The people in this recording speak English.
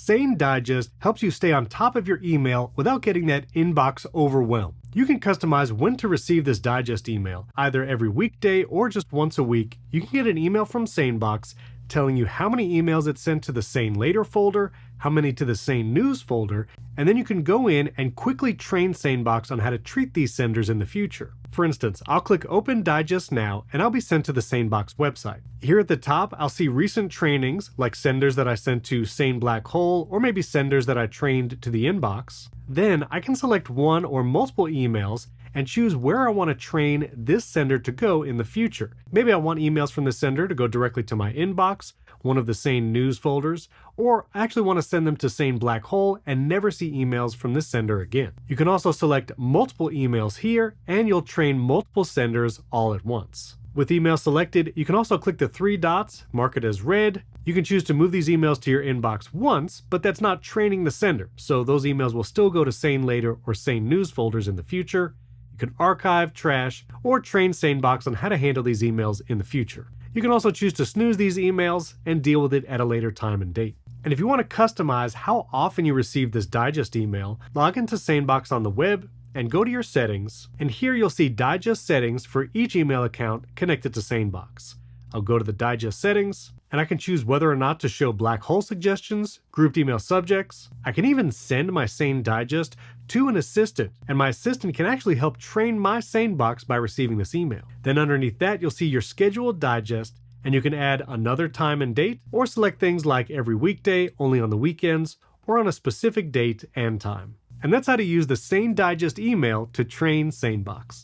Sane Digest helps you stay on top of your email without getting that inbox overwhelmed. You can customize when to receive this digest email, either every weekday or just once a week. You can get an email from SaneBox telling you how many emails it sent to the Sane Later folder, how many to the Sane News folder, and then you can go in and quickly train SaneBox on how to treat these senders in the future. For instance, I'll click Open Digest now, and I'll be sent to the SaneBox website. Here at the top, I'll see recent trainings, like senders that I sent to Sane Black Hole, or maybe senders that I trained to the inbox. Then I can select one or multiple emails and choose where I want to train this sender to go in the future. Maybe I want emails from the sender to go directly to my inbox, one of the Sane News folders, or I actually want to send them to Sane Black Hole and never see emails from this sender again. You can also select multiple emails here, and you'll train multiple senders all at once. With email selected, you can also click the three dots, mark it as read. You can choose to move these emails to your inbox once, but that's not training the sender, so those emails will still go to Sane Later or Sane News folders in the future. You can archive, trash, or train SaneBox on how to handle these emails in the future. You can also choose to snooze these emails and deal with it at a later time and date. And if you want to customize how often you receive this digest email, log into SaneBox on the web and go to your settings, and here you'll see digest settings for each email account connected to SaneBox. I'll go to the digest settings, and I can choose whether or not to show black hole suggestions, grouped email subjects. I can even send my Sane Digest to an assistant, and my assistant can actually help train my SaneBox by receiving this email. Then underneath that, you'll see your scheduled digest, and you can add another time and date, or select things like every weekday, only on the weekends, or on a specific date and time. And that's how to use the Sane Digest email to train SaneBox.